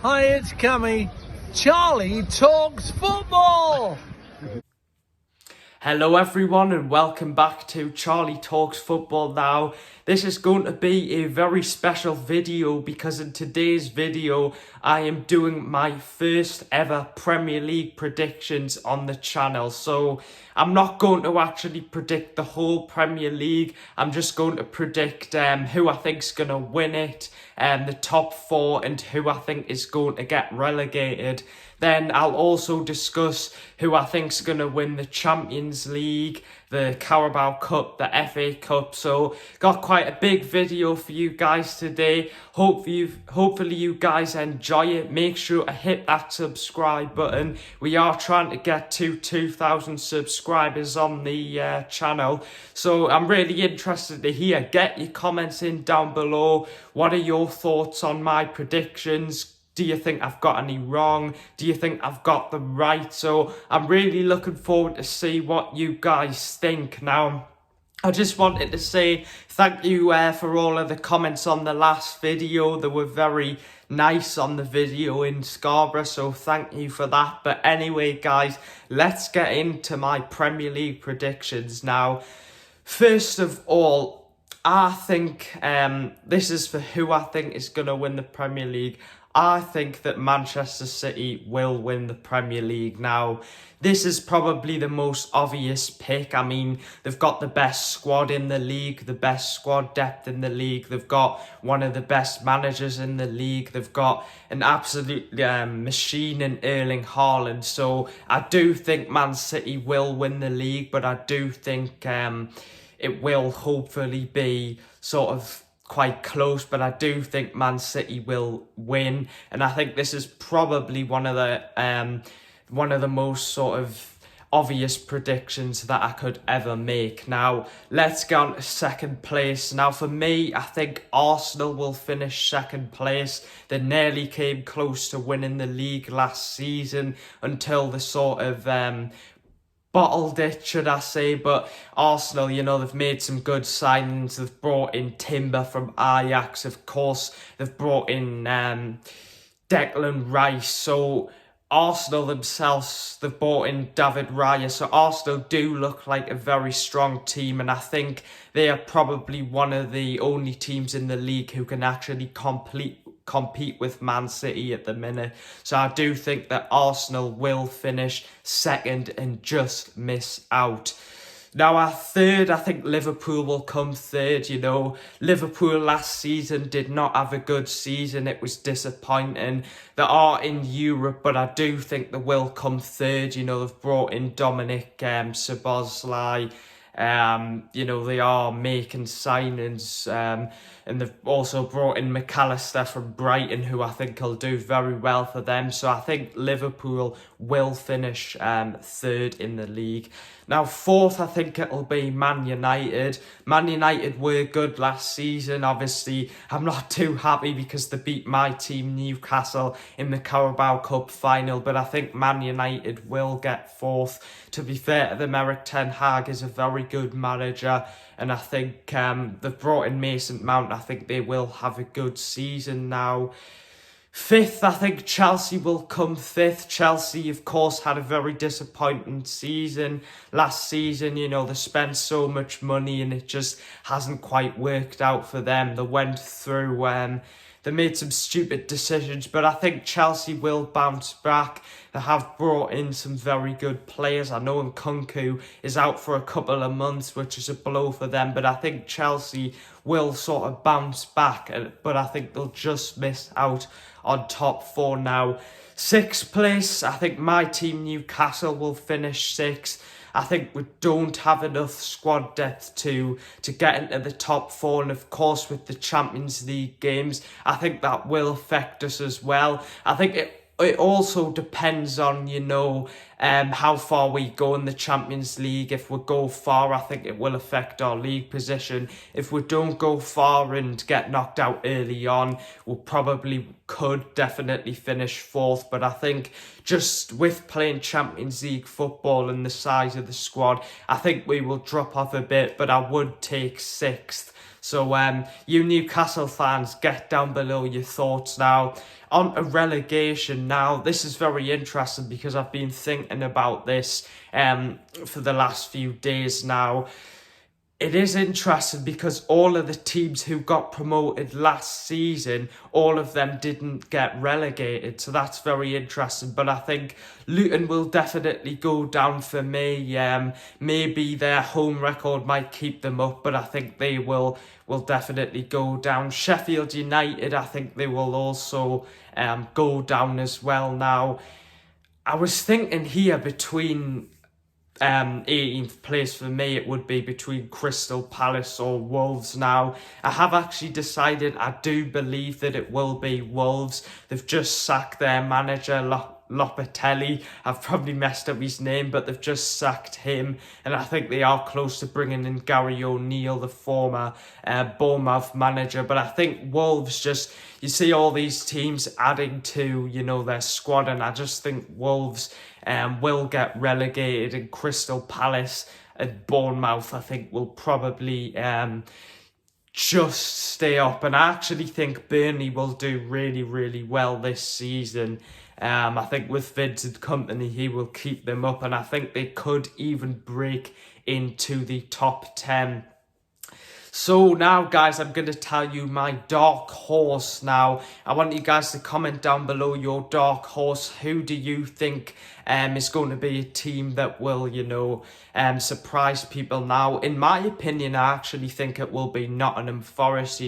Hi, it's Cammy. Charlie talks football. Hello everyone and welcome back to Charlie Talks Football now. This is going to be a very special video because in today's video I am doing my first ever Premier League predictions on the channel. So I'm not going to actually predict the whole Premier League. I'm just going to predict who I think's going to win it, the top four, and who I think is going to get relegated. Then I'll also discuss who I think's going to win the Champions League, the Carabao Cup, the FA Cup. So got quite a big video for you guys today. Hopefully you guys enjoy it. Make sure to hit that subscribe button. We are trying to get to 2,000 subscribers on the channel. So I'm really interested to hear. Get your comments in down below. What are your thoughts on my predictions? Do you think I've got any wrong? Do you think I've got them right? So I'm really looking forward to see what you guys think. Now, I just wanted to say thank you for all of the comments on the last video. They were very nice on the video in Scarborough, so thank you for that. But anyway, guys, let's get into my Premier League predictions now. First of all, I think this is for who I think is going to win the Premier League. I think that Manchester City will win the Premier League. Now, this is probably the most obvious pick. I mean, they've got the best squad in the league, the best squad depth in the league. They've got one of the best managers in the league. They've got an absolute machine in Erling Haaland. So I do think Man City will win the league, but I do think it will hopefully be sort of quite close, but I do think Man City will win, and I think this is probably one of the most sort of obvious predictions that I could ever make. Now, let's get on to second place. Now, for me, I think Arsenal will finish second place. They nearly came close to winning the league last season until the sort of bottled it, should I say. But Arsenal, you know, they've made some good signings. They've brought in Timber from Ajax, of course. They've brought in Declan Rice. So Arsenal themselves, they've brought in David Raya. So Arsenal do look like a very strong team, and I think they are probably one of the only teams in the league who can actually compete with Man City at the minute. So I do think that Arsenal will finish second and just miss out. Now, our third, I think Liverpool will come third. You know, Liverpool last season did not have a good season. It was disappointing. They are in Europe, but I do think they will come third. You know, they've brought in Dominic Szoboszlai. You know, they are making signings, and they've also brought in McAllister from Brighton, who I think will do very well for them. So I think Liverpool will finish third in the league. Now, fourth, I think it'll be Man United. Man United were good last season. Obviously, I'm not too happy because they beat my team, Newcastle, in the Carabao Cup final. But I think Man United will get fourth. To be fair to them, Erik ten Hag is a very good manager. And I think they've brought in Mason Mount. I think they will have a good season now. Fifth, I think Chelsea will come fifth. Chelsea, of course, had a very disappointing season last season. You know, they spent so much money and it just hasn't quite worked out for them. They went through, they made some stupid decisions, but I think Chelsea will bounce back. They have brought in some very good players. I know Nkunku is out for a couple of months, which is a blow for them, but I think Chelsea will sort of bounce back, but I think they'll just miss out on top four now. Sixth place, I think my team Newcastle will finish sixth. I think we don't have enough squad depth to get into the top four, and of course with the Champions League games, I think that will affect us as well. I think it also depends on, you know, how far we go in the Champions League. If we go far, I think it will affect our league position. If we don't go far and get knocked out early on, we'll probably could definitely finish fourth. But I think just with playing Champions League football and the size of the squad, I think we will drop off a bit, but I would take sixth. So you Newcastle fans, get down below your thoughts now. On to relegation now. This is very interesting because I've been thinking about this for the last few days now. It is interesting because all of the teams who got promoted last season, all of them didn't get relegated. So that's very interesting. But I think Luton will definitely go down for me. Maybe their home record might keep them up, but I think they will definitely go down. Sheffield United, I think they will also go down as well now. I was thinking here between 18th place for me, it would be between Crystal Palace or Wolves now. I have actually decided I do believe that it will be Wolves. They've just sacked their manager, Lopetegui. I've probably messed up his name, but they've just sacked him, and I think they are close to bringing in Gary O'Neill, the former Bournemouth manager. But I think Wolves just, you see all these teams adding to, their squad, and I just think Wolves will get relegated, and Crystal Palace and Bournemouth, I think, will probably just stay up. And I actually think Burnley will do really, really well this season. I think with Vincent Kompany, he will keep them up, and I think they could even break into the top 10. So now, guys, I'm going to tell you my dark horse now. I want you guys to comment down below your dark horse. Who do you think is going to be a team that will, surprise people now? In my opinion, I actually think it will be Nottingham Forest.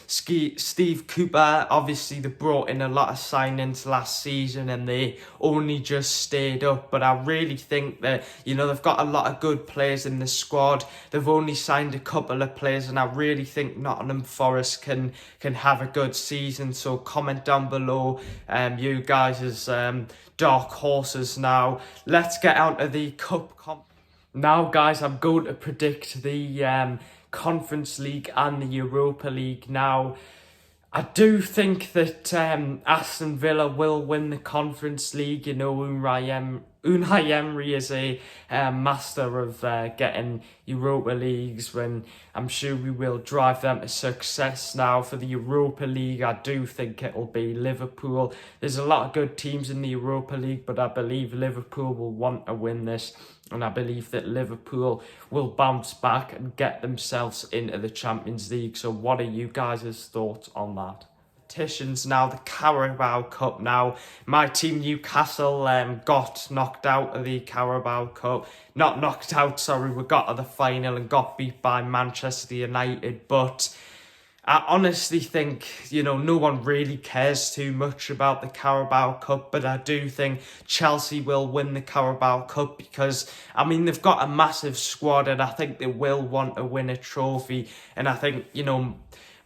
Steve Cooper, obviously they brought in a lot of signings last season and they only just stayed up. But I really think that, they've got a lot of good players in the squad. They've only signed a couple of players, and I really think Nottingham Forest can have a good season. So comment down below you guys' dark horses now. Let's get out of the cup comp. Now, guys, I'm going to predict the Conference League and the Europa League. Now, I do think that Aston Villa will win the Conference League. Unai Emery is a master of getting Europa Leagues, when I'm sure we will drive them to success. Now, for the Europa League, I do think it'll be Liverpool. There's a lot of good teams in the Europa League, but I believe Liverpool will want to win this. And I believe that Liverpool will bounce back and get themselves into the Champions League. So what are you guys' thoughts on that? Competitions now, the Carabao Cup now. My team Newcastle got knocked out of the Carabao Cup. Not knocked out, sorry. We got to the final and got beat by Manchester United. But I honestly think, no one really cares too much about the Carabao Cup, but I do think Chelsea will win the Carabao Cup because, they've got a massive squad and I think they will want to win a trophy. And I think,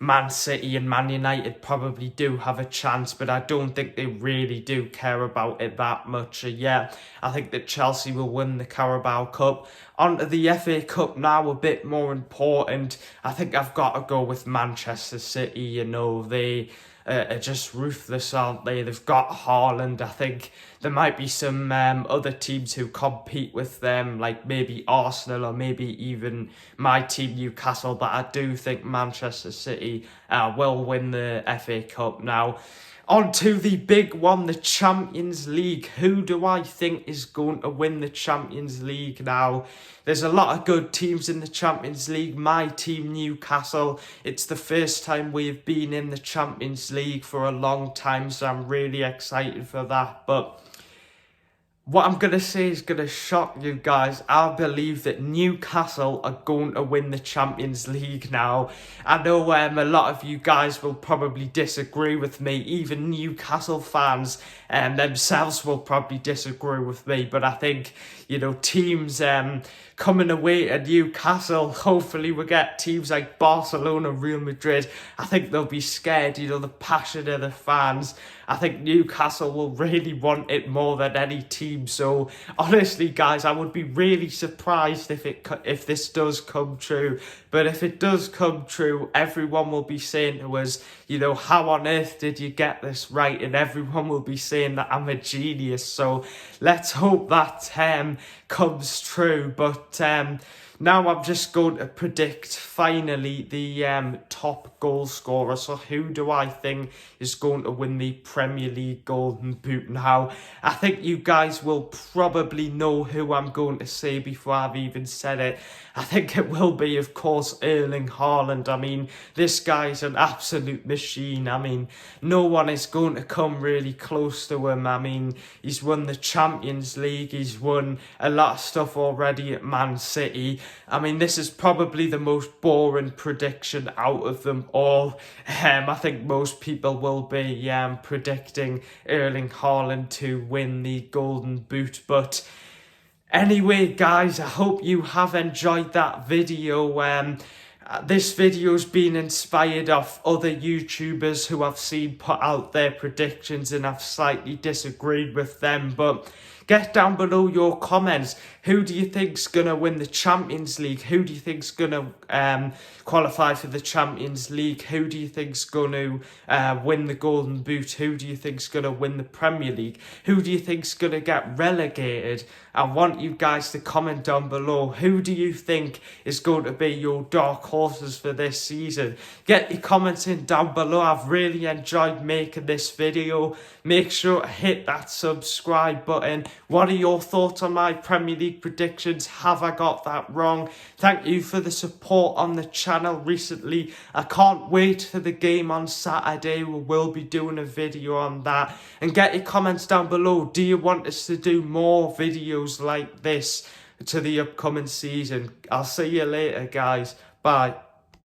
Man City and Man United probably do have a chance, but I don't think they really do care about it that much. I think that Chelsea will win the Carabao Cup. On to the FA Cup now, a bit more important. I think I've got to go with Manchester City. They are just ruthless, aren't they? They've got Haaland. I think there might be some other teams who compete with them, like maybe Arsenal or maybe even my team Newcastle, but I do think Manchester City will win the FA Cup now. On to the big one, the Champions League. Who do I think is going to win the Champions League now? There's a lot of good teams in the Champions League. My team, Newcastle, it's the first time we've been in the Champions League for a long time, so I'm really excited for that. But what I'm going to say is going to shock you guys. I believe that Newcastle are going to win the Champions League now. I know a lot of you guys will probably disagree with me. Even Newcastle fans themselves will probably disagree with me. But I think, teams coming away to Newcastle, hopefully we get teams like Barcelona, Real Madrid. I think they'll be scared, the passion of the fans. I think Newcastle will really want it more than any team. So honestly, guys, I would be really surprised if this does come true. But if it does come true, everyone will be saying to us, how on earth did you get this right? And everyone will be saying that I'm a genius. So let's hope that comes true. But now I'm just going to predict finally the top goal scorer. So who do I think is going to win the Premier League Golden Boot? Now, I think you guys will probably know who I'm going to say before I've even said it. I think it will be, of course, Erling Haaland. I mean, this guy's an absolute machine. I mean, no one is going to come really close to him. I mean, he's won the Champions League. He's won a lot of stuff already at Man City. I mean, this is probably the most boring prediction out of them all. I think most people will be predicting Erling Haaland to win the Golden Boot. But anyway, guys, I hope you have enjoyed that video. This video's been inspired off other YouTubers who I've seen put out their predictions and I've slightly disagreed with them. But get down below your comments. Who do you think's going to win the Champions League? Who do you think's going to qualify for the Champions League? Who do you think's going to win the Golden Boot? Who do you think's going to win the Premier League? Who do you think's going to get relegated? I want you guys to comment down below. Who do you think is going to be your dark horses for this season? Get your comments in down below. I've really enjoyed making this video. Make sure to hit that subscribe button. What are your thoughts on my Premier League predictions? Have I got that wrong? Thank you for the support on the channel recently. I can't wait for the game on Saturday. We will be doing a video on that. And get your comments down below. Do you want us to do more videos like this to the upcoming season? I'll see you later, guys. Bye.